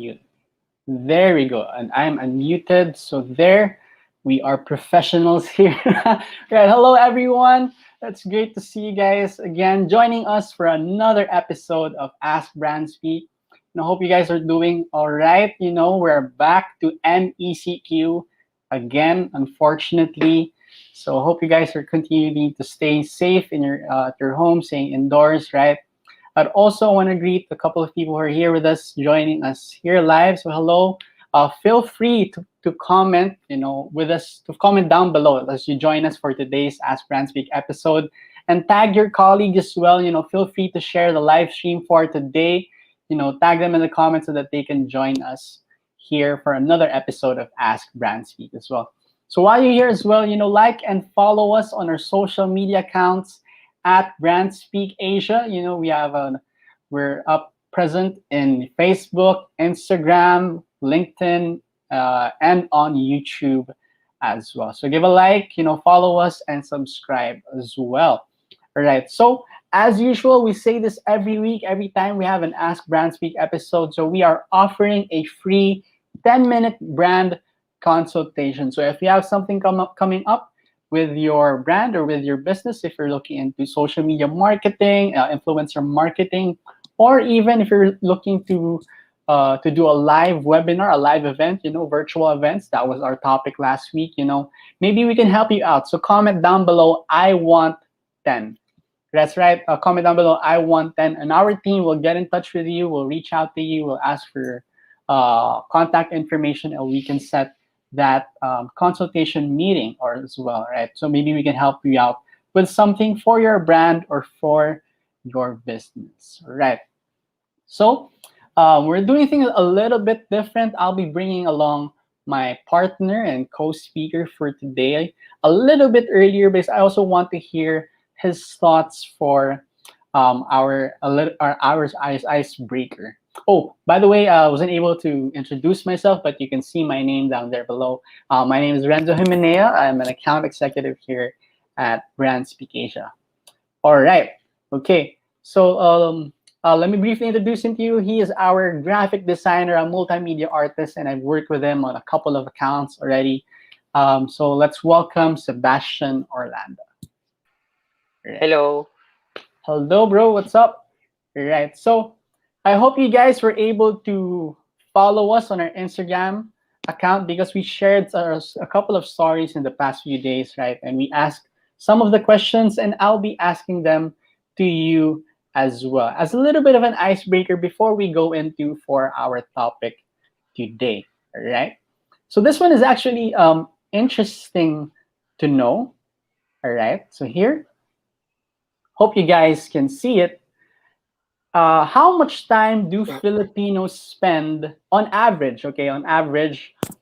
Mute. There we go. And I'm unmuted. So there we are professionals here. Right. Hello, everyone. It's great to see you guys again joining us for another episode of Ask BransSpeak. And I hope you guys are doing all right. We're back to MECQ again, unfortunately. So I hope you guys are continuing to stay safe in your at your home, staying indoors, right? I'd also want to greet a couple of people who are here with us, joining us here live. So hello. Feel free to comment, with us, to comment down below as you join us for today's Ask BransSpeak episode, and tag your colleagues as well. Feel free to share the live stream for today. Tag them in the comments so that they can join us here for another episode of Ask BransSpeak as well. So while you're here as well, like and follow us on our social media accounts at BransSpeak Asia. We're up present in Facebook, Instagram, LinkedIn, and on YouTube as well. So give a like, follow us and subscribe as well. All right. So as usual, we say this every week, every time we have an Ask BransSpeak episode. So we are offering a free 10-minute brand consultation. So if you have something coming up with your brand or with your business, if you're looking into social media marketing, influencer marketing, or even if you're looking to do a live webinar, a live event, virtual events. That was our topic last week. Maybe we can help you out. So comment down below, I want 10. That's right. Comment down below, I want 10. And our team will get in touch with you. We'll reach out to you. We'll ask for contact information, and we can set that consultation meeting or as well, right? So maybe we can help you out with something for your brand or for your business, right? So we're doing things a little bit different. I'll be bringing along my partner and co-speaker for today a little bit earlier because I also want to hear his thoughts for our icebreaker. Oh, by the way, I wasn't able to introduce myself, but you can see my name down there below. My name is Renzo Jimenea. I'm an account executive here at BransSpeak Asia. All right. Okay. So let me briefly introduce him to you. He is our graphic designer, a multimedia artist, and I've worked with him on a couple of accounts already. So let's welcome Sebastian Orlando. Right. Hello. Hello, bro. What's up? All right. So I hope you guys were able to follow us on our Instagram account because we shared a couple of stories in the past few days, right? And we asked some of the questions, and I'll be asking them to you as well as a little bit of an icebreaker before we go into for our topic today. All right. So this one is actually interesting to know. All right. So here, hope you guys can see it. How much time do Filipinos spend on average,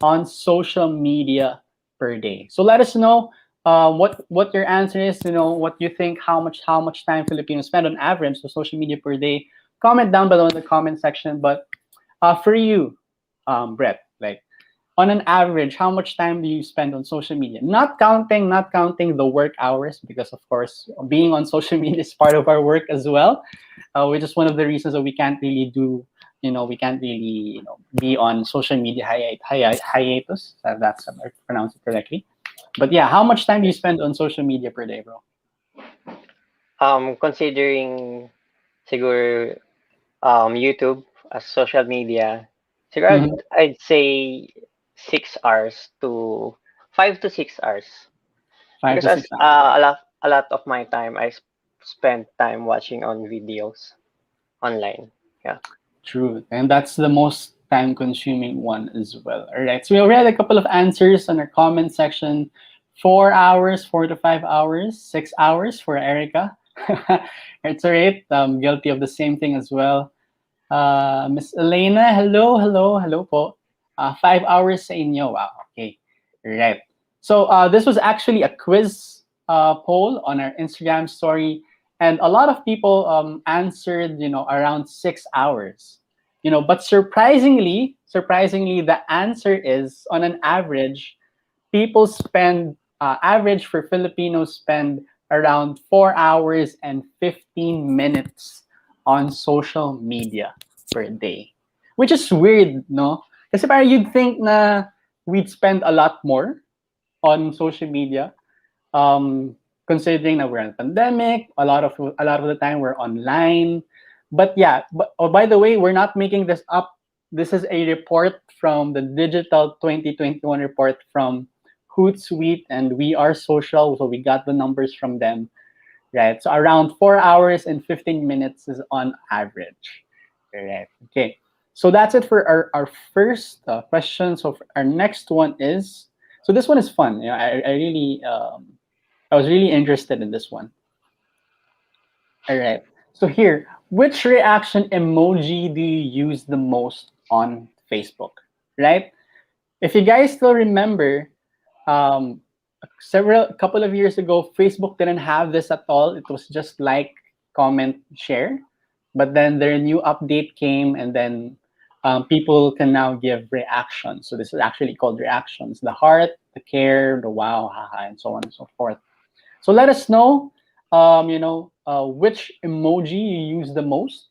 on social media per day? So let us know what your answer is. What you think, how much time Filipinos spend on average on social media per day. Comment down below in the comment section. But for you, Brett, like on an average, how much time do you spend on social media? Not counting the work hours, because of course being on social media is part of our work as well. Which is one of the reasons that we can't really be on social media hiatus. That's if I pronounced it correctly. But yeah, how much time do you spend on social media per day, bro? Considering siguro YouTube as social media, siguro I'd say 6 hours to 5 to 6 hours. Five to Because six hours. a lot of my time I spend time watching on videos online. Yeah. True, and that's the most time-consuming one as well. All right, so we already had a couple of answers on our comment section. 4 hours, 4 to 5 hours, 6 hours for Erica. It's all right. I'm guilty of the same thing as well. Miss Elena, hello po. 5 hours sa inyo. Wow, okay. Right. So this was actually a quiz poll on our Instagram story, and a lot of people answered, around 6 hours. But surprisingly, the answer is on an average, people spend average for Filipinos spend around 4 hours and 15 minutes on social media per day. which is weird, no? Kasi parang you'd think na we'd spend a lot more on social media, um, considering that we're in a pandemic, a lot of the time we're online. But yeah, but oh, by the way, we're not making this up. This is a report from the Digital 2021 report from Hootsuite and We Are Social. So we got the numbers from them, right? So around 4 hours and 15 minutes is on average, right? Okay. So that's it for our first question. So for our next one is, so this one is fun. I was really interested in this one. All right. So here, which reaction emoji do you use the most on Facebook? Right? If you guys still remember, um, a couple of years ago, Facebook didn't have this at all. It was just like, comment, share. But then their new update came, and then people can now give reactions. So this is actually called reactions: the heart, the care, the wow, haha, and so on and so forth. So let us know, which emoji you use the most.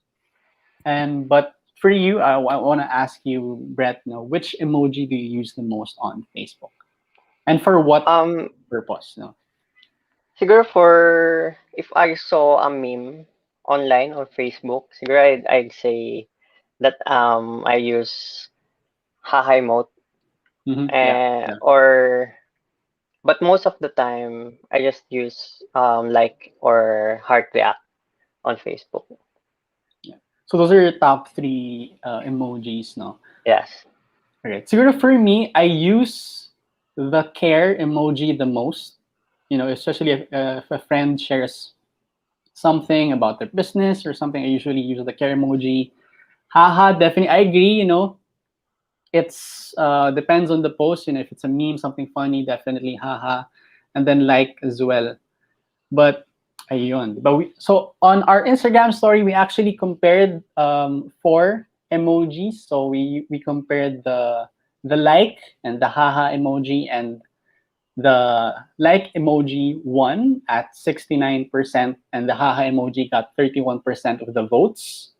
And but for you, I want to ask you, Brett, which emoji do you use the most on Facebook, and for what Um, purpose? No. Siguro for if I saw a meme online or Facebook, siguro I'd say that I use haha emote Yeah, and yeah, or but most of the time I just use like or heart react on Facebook. yeah. So those are your top three emojis, no? Yes. Okay. Siguro for me, I use the care emoji the most. Especially if a friend shares something about their business or something, I usually use the care emoji. Haha, definitely. I agree. It's depends on the post. If it's a meme, something funny, definitely haha, and then like as well. But ayun. But so on our Instagram story, we actually compared four emojis. So we compared the like and the haha emoji, and the like emoji won at 69%, and the haha emoji got 31% of the votes.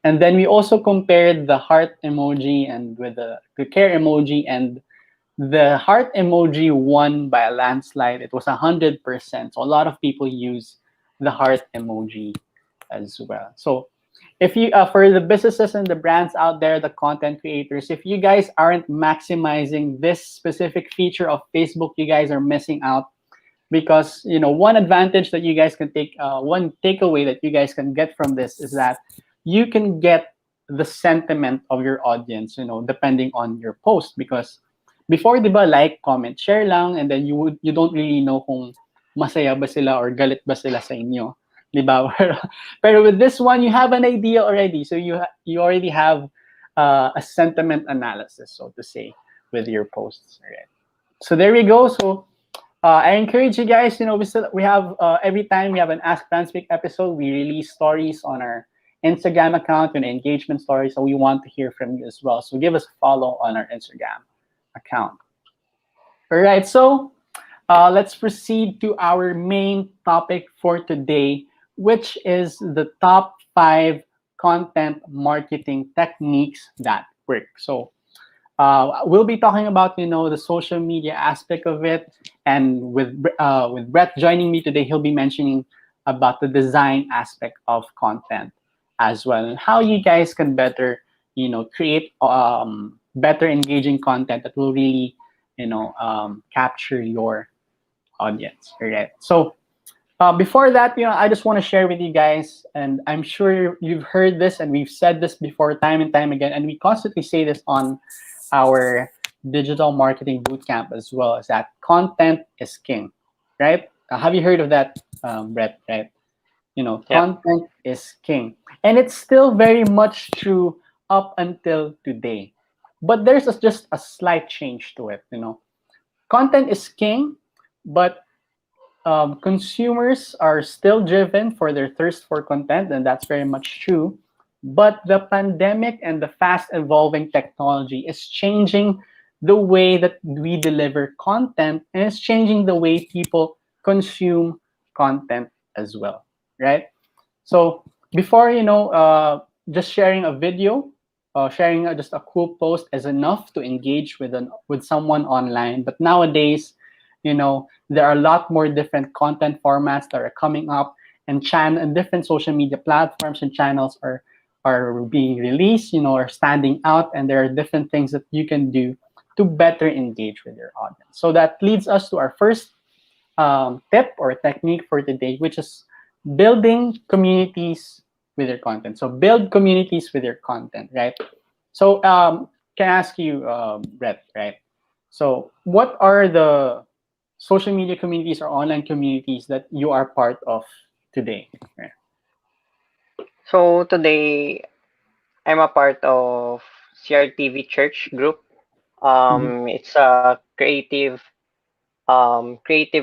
And then we also compared the heart emoji and with the care emoji, and the heart emoji won by a landslide. It was 100%. So a lot of people use the heart emoji as well. So if you for the businesses and the brands out there, the content creators, if you guys aren't maximizing this specific feature of Facebook, you guys are missing out, because one advantage that you guys can take, one takeaway that you guys can get from this is that you can get the sentiment of your audience, depending on your post. Because before, di ba, like, comment, share lang, and then you don't really know kung masaya ba sila or galit ba sila sa inyo, di ba? Pero with this one, you have an idea already, so you already have a sentiment analysis, so to say, with your posts. Right? So there we go. So I encourage you guys. We have every time we have an Ask BransSpeak episode, we release stories on our Instagram account and engagement stories. So we want to hear from you as well. So give us a follow on our Instagram account. All right. So let's proceed to our main topic for today, which is the top 5 content marketing techniques that work. So we'll be talking about the social media aspect of it, and with Brett joining me today, he'll be mentioning about the design aspect of content as well, and how you guys can better create better engaging content that will really capture your audience. All right. So before that, I just want to share with you guys, and I'm sure you've heard this and we've said this before time and time again, and we constantly say this on our digital marketing bootcamp as well, is that content is king, right? Have you heard of that, Brett? Right? Yep. Content is king, and it's still very much true up until today. But there's just a slight change to it. Content is king, but consumers are still driven for their thirst for content, and that's very much true. But the pandemic and the fast evolving technology is changing the way that we deliver content, and it's changing the way people consume content as well, right? So before, just sharing a video, sharing just a cool post is enough to engage with someone online. But nowadays, there are a lot more different content formats that are coming up, and different social media platforms and channels are being released, are standing out, and there are different things that you can do to better engage with your audience. So that leads us to our first tip or technique for today, which is building communities with your content. So build communities with your content, right? So can I ask you, Brett, right? So what are the social media communities or online communities that you are part of today? Right? So today I'm a part of CRTV Church group. Mhm. It's a creative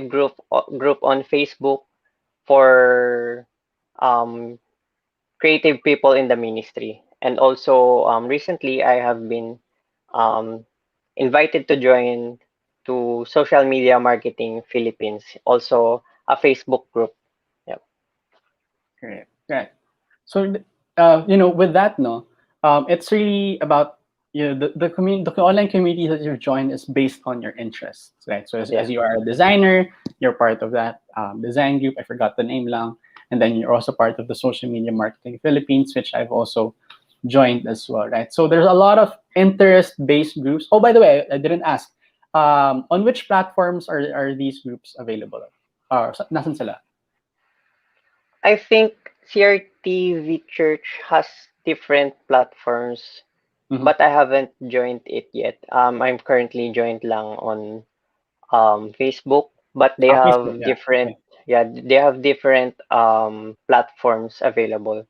group on Facebook for um, creative people in the ministry. And also recently I have been um, invited to join to Social Media Marketing Philippines, also a Facebook group. Yep. Right. Right. So, with that, no, it's really about the online community that you've joined is based on your interests, right? So as Yeah. you are a designer, you're part of that design group. I forgot the name lang, and then you're also part of the Social Media Marketing Philippines, which I've also joined as well, right? So there's a lot of interest-based groups. Oh, by the way, I didn't ask. On which platforms are these groups available? Nasan sila? I think CRTV Church has different platforms, Mm-hmm. but I haven't joined it yet. I'm currently joined lang on Facebook, but they Facebook, have yeah. different, Okay. yeah, they have different platforms available.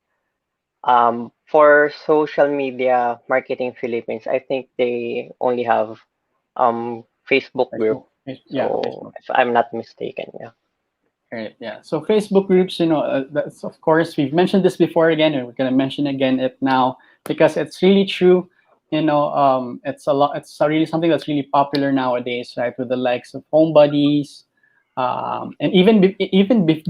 For Social Media Marketing Philippines, I think they only have Facebook group. Facebook. Yeah, So Facebook. if I'm not mistaken, yeah. Right. Yeah. So Facebook groups, that's of course we've mentioned this before again, and we're gonna mention again it now because it's really true. It's a lot. It's really something that's really popular nowadays, right? With the likes of home buddies, and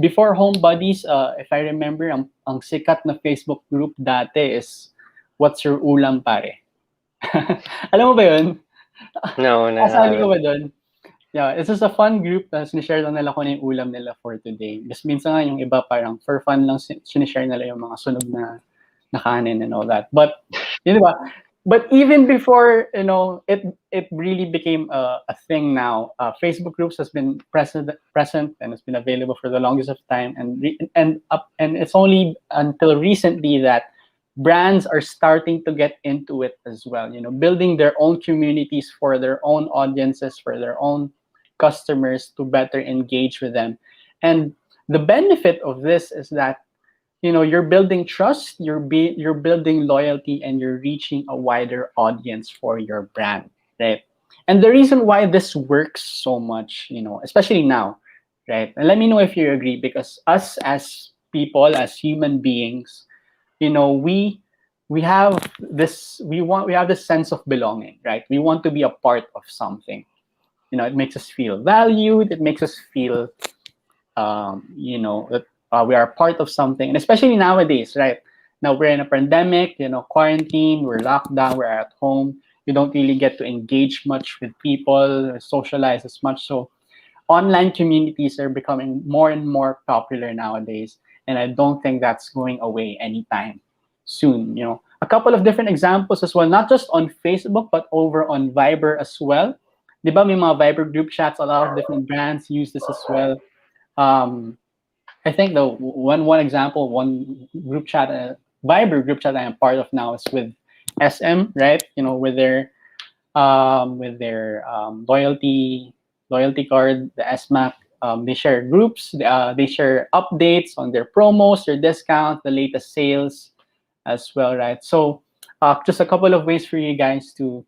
before home buddies, if I remember, ang sikat na Facebook group dati is "What's Your Ulam Pare." Alam mo ba yun? No, no, I Kasali ka haven't. ba doon? Yeah, it's just a fun group na sinishare lang nila kung ano yung ulam nila for today. Just minsan nga yung iba parang for fun lang sinishare nila yung mga sunog na kanin and all that. But, yun ba? But even before, it really became a thing now. Facebook groups has been present and it's been available for the longest of time. And it's only until recently that brands are starting to get into it as well, building their own communities for their own audiences, for their own customers to better engage with them. And the benefit of this is that you're building trust, you're building loyalty, and you're reaching a wider audience for your brand, right? And the reason why this works so much, especially now, right? And let me know if you agree, because us as people, as human beings, we have we have this sense of belonging, right? We want to be a part of something. It makes us feel valued. It makes us feel that we are part of something. And especially nowadays, right? Now we're in a pandemic, quarantine, we're locked down, we're at home. You don't really get to engage much with people, socialize as much. So online communities are becoming more and more popular nowadays. And I don't think that's going away anytime soon. A couple of different examples as well, not just on Facebook, but over on Viber as well. Di ba, may mga Viber group chats, a lot of different brands use this as well. um, I think the one example, one group chat, Viber group chat I am part of now is with SM, right? With their loyalty card, the SMAC. They share groups. They share updates on their promos, their discounts, the latest sales, as well, right? So, just a couple of ways for you guys to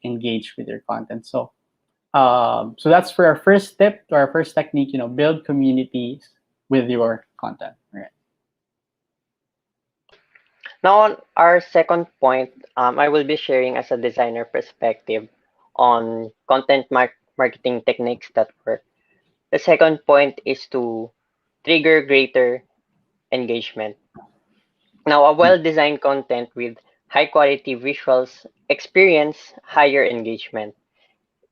engage with your content. So that's for our first tip, to our first technique. Build communities with your content. Right. Now, on our second point, I will be sharing as a designer perspective on marketing techniques that work. The second point is to trigger greater engagement. Now, a well-designed content with high quality visuals experience higher engagement,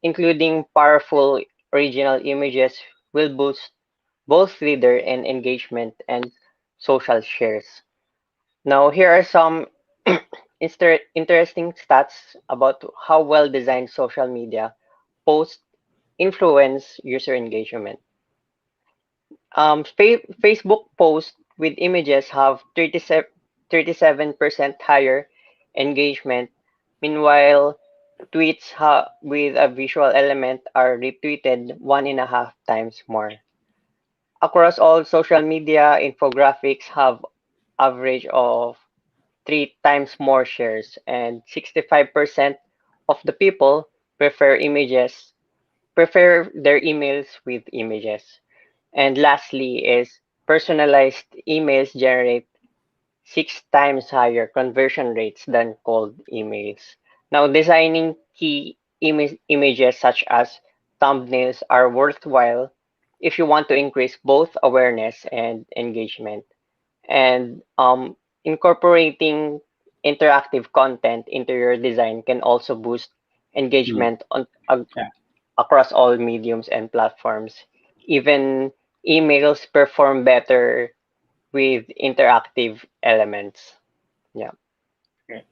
including powerful original images will boost both reader and engagement and social shares. Now, here are some interesting stats about how well designed social media posts influence user engagement. Facebook posts with images have 37% higher engagement. Meanwhile, tweets with a visual element are retweeted 1.5 times more. Across all social media, infographics have average of 3 times more shares, and 65% of the people prefer their emails with images. And lastly is personalized emails generate 6 times higher conversion rates than cold emails. Now, designing key images such as thumbnails are worthwhile if you want to increase both awareness and engagement. And incorporating interactive content into your design can also boost Mm, engagement yeah, across all mediums and platforms. Even emails perform better with interactive elements. Yeah. great.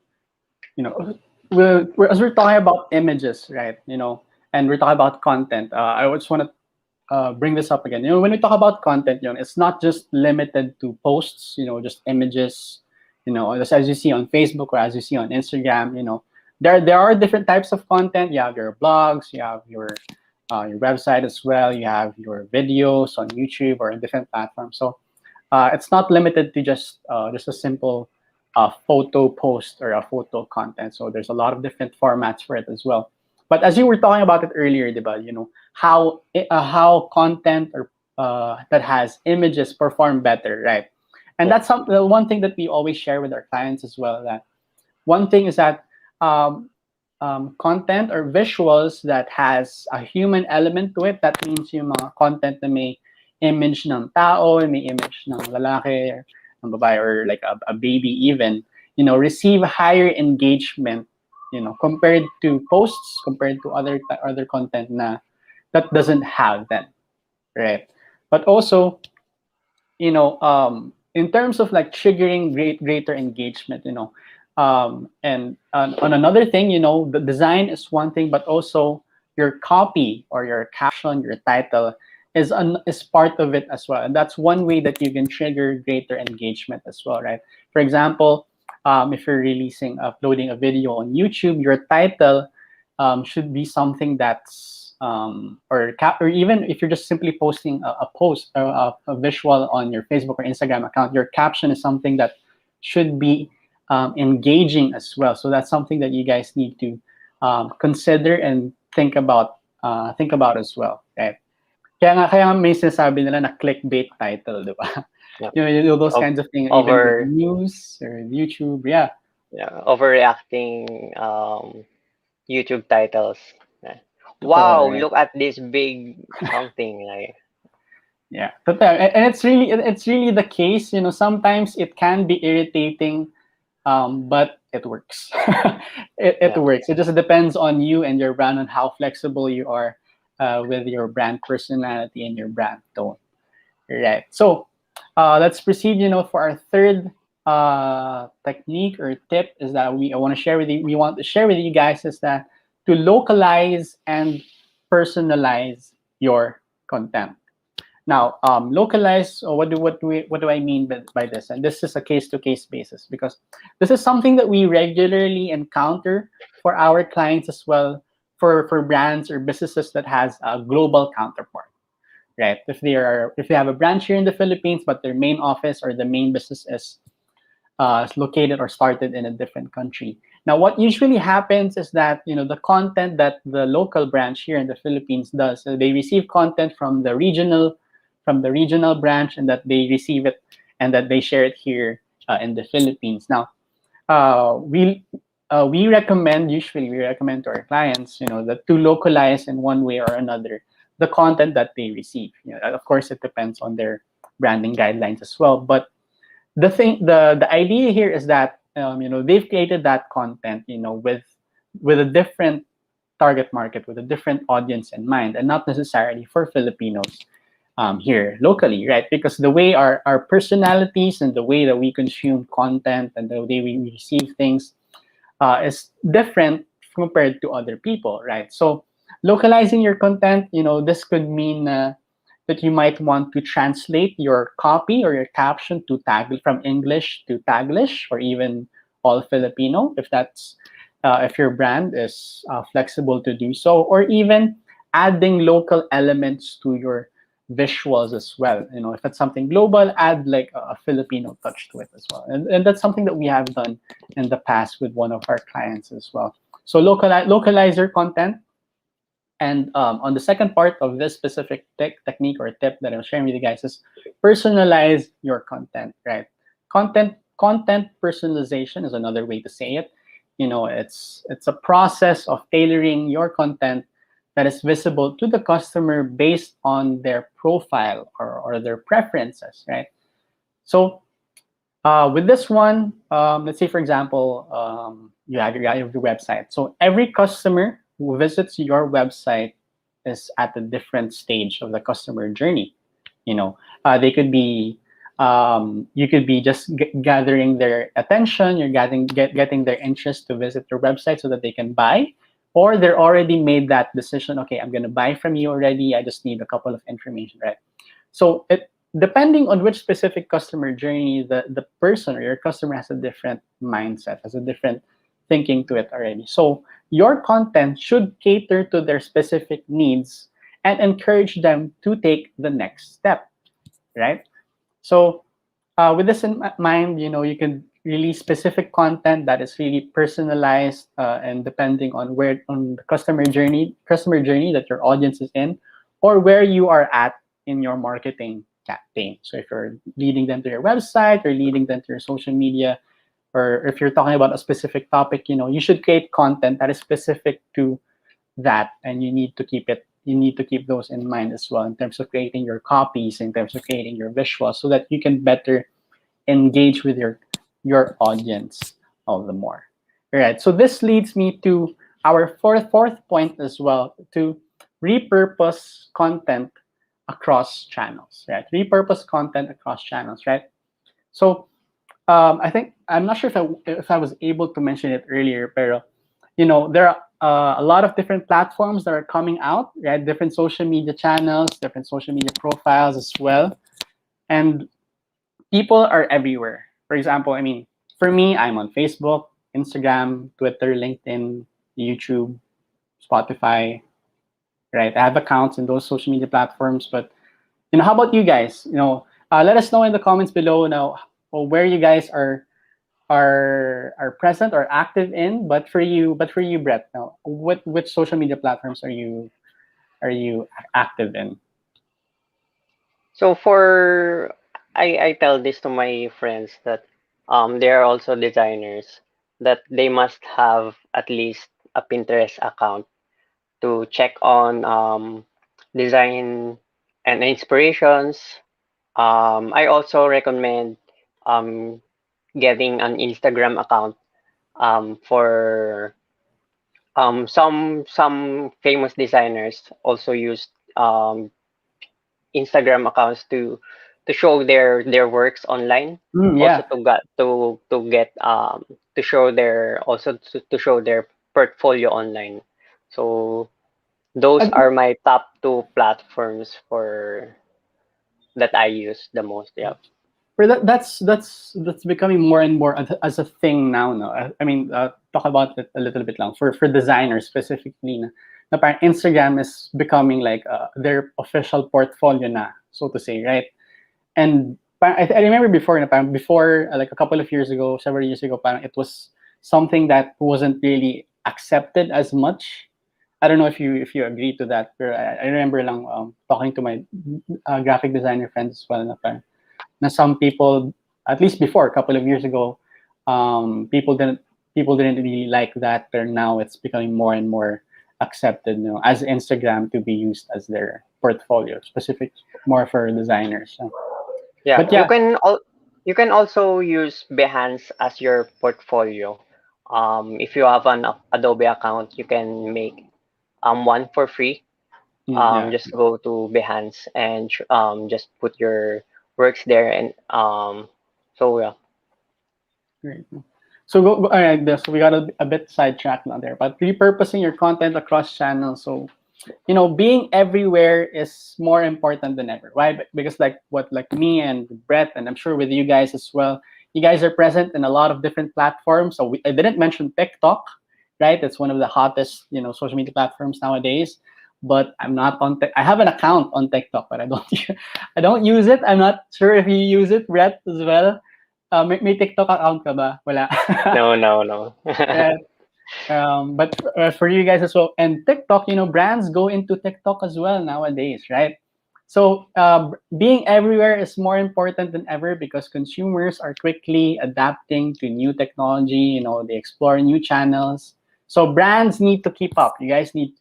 As we're talking about images, right? And we're talking about content. I just want to bring this up again. When we talk about content, it's not just limited to posts. Just images. Just as you see on Facebook or as you see on Instagram. There are different types of content. You have your blogs, you have your website as well. You have your videos on YouTube or in different platforms. So it's not limited to just a simple photo post or a photo content. So there's a lot of different formats for it as well. But as you were talking about it earlier, diba, how content or that has images perform better, right? And Yeah. that's the one thing that we always share with our clients as well. That one thing is that um, content or visuals that has a human element to it. That means yung mga content na may image ng tao, may image ng lalaki, or ng babae, or like a baby even, receive higher engagement, compared to posts, compared to other content na that doesn't have that, right? But also, in terms of like triggering greater engagement, and on another thing, the design is one thing, but also your copy or your caption, your title is part of it as well, and that's one way that you can trigger greater engagement as well, right? For example, if you're uploading a video on YouTube, your title should be something that's or even if you're just simply posting a post or a visual on your Facebook or Instagram account, your caption is something that should be engaging as well. So that's something that you guys need to consider and think about as well, right? Kaya nga may sinasabi nila na clickbait title, di ba? Yeah. Those O- kinds of things, even with over news or YouTube, yeah. yeah, overreacting YouTube titles. Yeah. Totoo, Wow, right? look at this big something like Yeah, and it's really the case. Sometimes it can be irritating, but it works. It yeah. works. It just depends on you and your brand on how flexible you are with your brand personality and your brand tone. Right. So let's proceed. For our third technique or tip is that I want to share with you. We want to share with you guys is that to localize and personalize your content. Now, localized. What do I mean by this? And this is a case-to-case basis because this is something that we regularly encounter for our clients as well, for brands or businesses that has a global counterpart, right? If they have a branch here in the Philippines, but their main office or the main business is located or started in a different country. Now, what usually happens is that the content that the local branch here in the Philippines does, so they receive content from the regional branch, and that they receive it and that they share it here in the Philippines. Now, uh, we we recommend to our clients, that to localize in one way or another the content that they receive. Of course, it depends on their branding guidelines as well, but the idea here is that they've created that content, with a different target market, with a different audience in mind, and not necessarily for Filipinos here locally, right? Because the way our personalities and the way that we consume content and the way we receive things is different compared to other people, right? So localizing your content, this could mean that you might want to translate your copy or your caption to from English to Taglish, or even all Filipino, if your brand is flexible to do so, or even adding local elements to your visuals as well. If it's something global, add like a Filipino touch to it as well. And that's something that we have done in the past with one of our clients as well. So localize your content. And on the second part of this specific technique or tip that I'm sharing with you guys is personalize your content, right? Content personalization is another way to say it. It's a process of tailoring your content that is visible to the customer based on their profile or their preferences, right? So with this one, let's say, for example, you have your website. So every customer who visits your website is at a different stage of the customer journey. They could be, you could be just gathering their attention. You're getting their interest to visit your website so that they can buy, or they're already made that decision. Okay, I'm going to buy from you already. I just need a couple of information, right? So depending on which specific customer journey, the person or your customer has a different mindset, has a different thinking to it already. So your content should cater to their specific needs and encourage them to take the next step, right? So with this in mind, you can release specific content that is really personalized, and depending on where on the customer journey that your audience is in, or where you are at in your marketing campaign. So if you're leading them to your website or leading them to your social media, or if you're talking about a specific topic, you should create content that is specific to that, and you need to keep those in mind as well in terms of creating your copies, in terms of creating your visuals, so that you can better engage with your audience all the more. All right. So this leads me to our fourth point as well, to repurpose content across channels, right? Repurpose content across channels, right? So I think I'm not sure if I was able to mention it earlier, pero there are a lot of different platforms that are coming out, right? Different social media channels, different social media profiles as well, and people are everywhere. For example, for me, I'm on Facebook, Instagram, Twitter, LinkedIn, YouTube, Spotify, right? I have accounts in those social media platforms, but how about you guys? Let us know in the comments below now where you guys are present or active in. But for you, Brett, now, which social media platforms are you active in? So I tell this to my friends that they are also designers, that they must have at least a Pinterest account to check on design and inspirations. I also recommend um, getting an Instagram account for some famous designers also use um, Instagram accounts to show their works online, also Yeah. to show to show their portfolio online. So those are my top two platforms for that I use the most. Yeah. For that's becoming more and more as a thing now. No, talk about it a little bit long for designers specifically. Na parang Instagram is becoming like their official portfolio na, so to say, right? And I remember before, na parang before, like a couple of years ago, several years ago, parang it was something that wasn't really accepted as much. I don't know if you agree to that, but I remember lang talking to my graphic designer friends as well, na parang na some people, at least before a couple of years ago, people didn't really like that, but now it's becoming more and more accepted, as Instagram to be used as their portfolio, specific more for designers. So, Yeah, but yeah, You can also use Behance as your portfolio. If you have an Adobe account, you can make one for free. Yeah. Just go to Behance and just put your works there, and so yeah. Great. So all right, so we got a bit sidetracked on there, but repurposing your content across channels. So being everywhere is more important than ever. Why? Because like me and Brett, and I'm sure with you guys as well, you guys are present in a lot of different platforms. So I didn't mention TikTok, right? It's one of the hottest, social media platforms nowadays. But I'm not on. I have an account on TikTok, but I don't. I don't use it. I'm not sure if you use it, Brett, as well. May TikTok account ka ba? Wala. No, no, no. Right. But for you guys as well, and TikTok, brands go into TikTok as well nowadays, right? So being everywhere is more important than ever because consumers are quickly adapting to new technology. They explore new channels. So brands need to keep up. You guys need.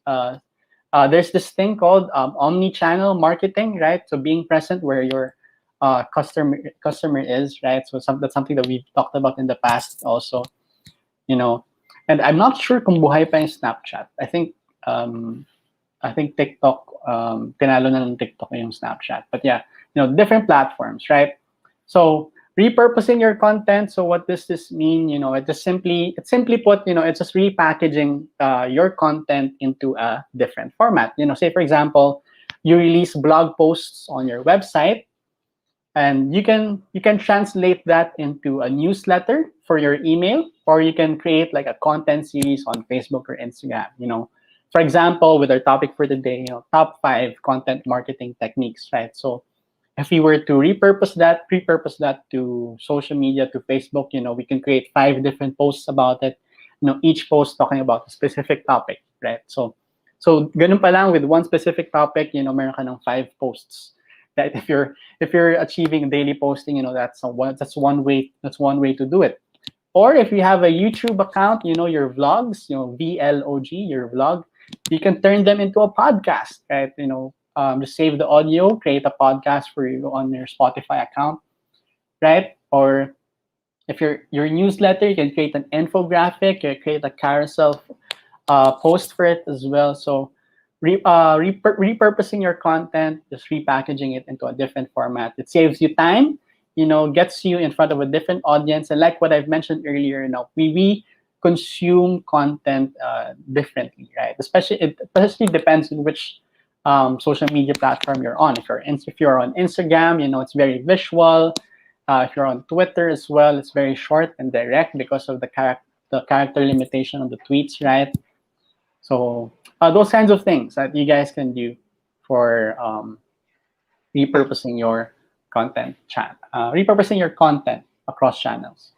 There's this thing called omni-channel marketing, right? So being present where your customer is, right? So that's something that we've talked about in the past also, you know. And I'm not sure kung buhay pa yung Snapchat. I think TikTok, tinalo na ng TikTok yung Snapchat. But yeah, different platforms, right? So repurposing your content. So what does this mean? It's simply put, it's just repackaging your content into a different format. Say for example, you release blog posts on your website, and you can translate that into a newsletter for your email, or you can create like a content series on Facebook or Instagram. For example, with our topic for the day, top 5 content marketing techniques, right? So if we were to repurpose that to social media, to Facebook, we can create 5 different posts about it, each post talking about a specific topic, right? So ganun pa lang with one specific topic, meron ka ng 5 posts. That if you're achieving daily posting, that's one way to do it. Or if you have a YouTube account, your vlogs, vlog, your vlog, you can turn them into a podcast, right? Just save the audio, create a podcast for you on your Spotify account, right? Or if your newsletter, you can create an infographic, you create a carousel post for it as well. So repurposing your content, just repackaging it into a different format. It saves you time, gets you in front of a different audience. And like what I've mentioned earlier, we consume content differently, right? Especially depends on which social media platform you're on. If you're on Instagram, it's very visual. If you're on Twitter as well, it's very short and direct because of the character limitation of the tweets, right? So those kinds of things that you guys can do for repurposing your repurposing your content across channels.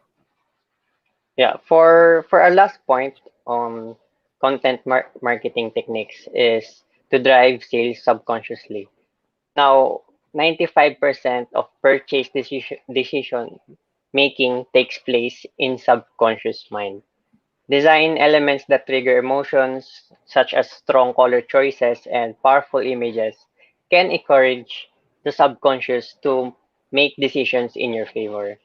Yeah, for our last point on content marketing techniques is to drive sales subconsciously. Now, 95% of purchase decision making takes place in subconscious mind. Design elements that trigger emotions, such as strong color choices and powerful images, can encourage the subconscious to make decisions in your favor.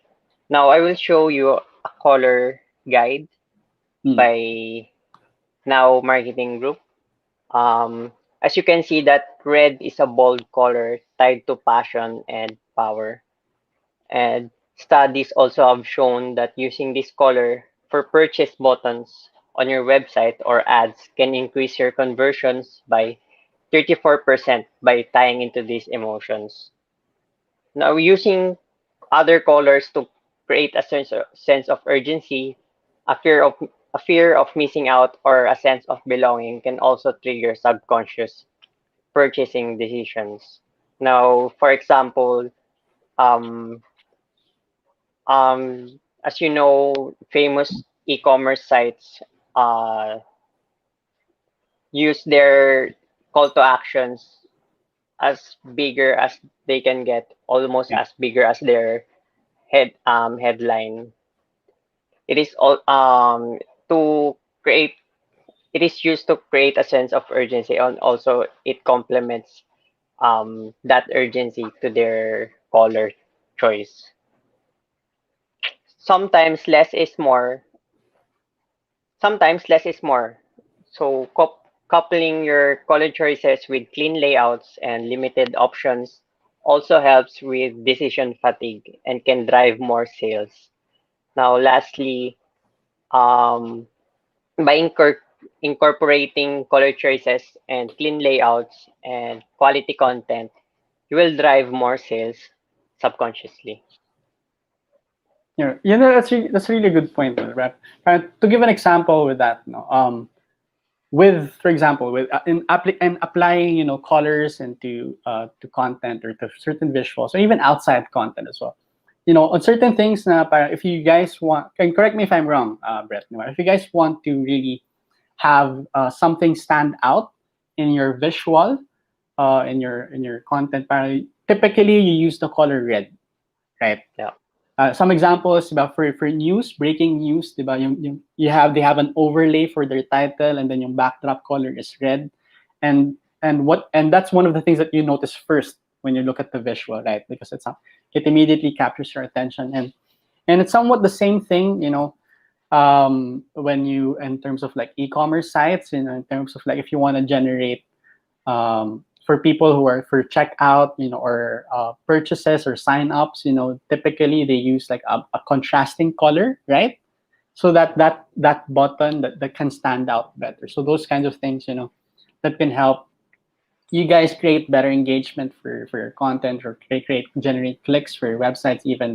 Now, I will show you a color guide Mm. by Now Marketing Group. As you can see, that red is a bold color tied to passion and power. And studies also have shown that using this color for purchase buttons on your website or ads can increase your conversions by 34% by tying into these emotions. Now, using other colors to create a sense of urgency, a fear of a fear of missing out, or a sense of belonging can also trigger subconscious purchasing decisions. Now, for example, um, as you know, famous e-commerce sites uh, use their call to actions as bigger as they can get, almost Yeah. as bigger as their headline. It is all to create. It is used to create a sense of urgency, and also it complements that urgency to their color choice. sometimes less is more. Sometimes less is more. So coupling your color choices with clean layouts and limited options also helps with decision fatigue and can drive more sales. Now, lastly, um, by incorporating color choices and clean layouts and quality content, you will drive more sales subconsciously. That's really a good point, right? To give an example with that, with, for example, with in applying colors into to content or to certain visuals or even outside content as well. On certain things na parang if you guys want, can correct me if I'm wrong, Brett. If you guys want to really have something stand out in your visual, in your content, parang typically you use the color red, right? Yeah. Some examples about for news, breaking news, diba? They have an overlay for their title, and then yung backdrop color is red, and that's one of the things that you notice first when you look at the visual, right? Because it immediately captures your attention, and it's somewhat the same thing, when you in terms of like e-commerce sites, in terms of like if you want to generate for people who are for checkout, or purchases or sign ups, typically they use like a contrasting color, right? So that button that can stand out better. So those kinds of things, that can help you guys create better engagement for your content or generate clicks for your websites. Even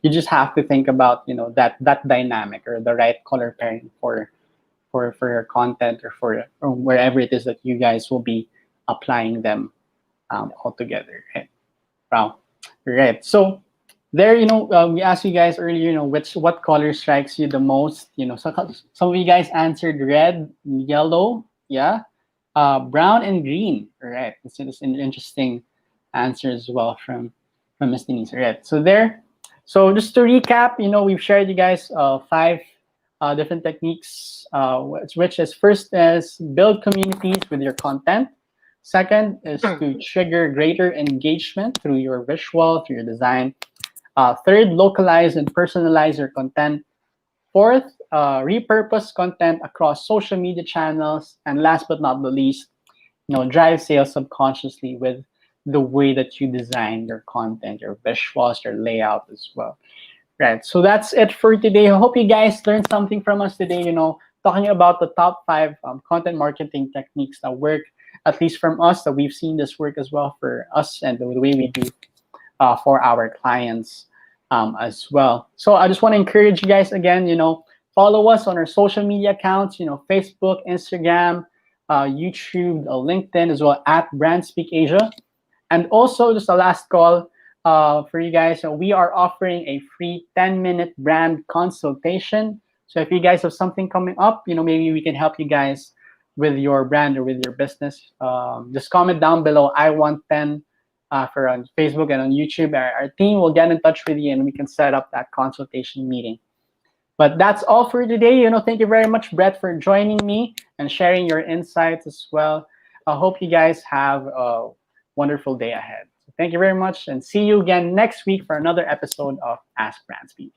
you just have to think about that dynamic or the right color pairing for your content or wherever it is that you guys will be applying them all together. Right? Wow. Right. So there, we asked you guys earlier, what color strikes you the most? So some of you guys answered red, yellow, yeah, brown and green. Right. It's an interesting answer as well from Miss Denise. Right. So there. So just to recap, we've shared you guys five different techniques, which is first is build communities with your content. Second is to trigger greater engagement through your visual, through your design. Third, localize and personalize your content. Fourth, repurpose content across social media channels. And last but not the least, drive sales subconsciously with the way that you design your content, your visuals, your layout as well. Right. So that's it for today. I hope you guys learned something from us today, talking about the top five content marketing techniques that work, at least from us, that we've seen this work as well for us and the way we do for our clients as well. So I just want to encourage you guys again, follow us on our social media accounts, Facebook, Instagram, YouTube, LinkedIn, as well at BransSpeak Asia. And also, just a last call for you guys. So we are offering a free 10-minute brand consultation. So if you guys have something coming up, maybe we can help you guys with your brand or with your business. Just comment down below, I want 10 for on Facebook and on YouTube. Our team will get in touch with you and we can set up that consultation meeting. But that's all for today. Thank you very much, Brett, for joining me and sharing your insights as well. I hope you guys have a wonderful day ahead. So thank you very much and see you again next week for another episode of Ask BransSpeak.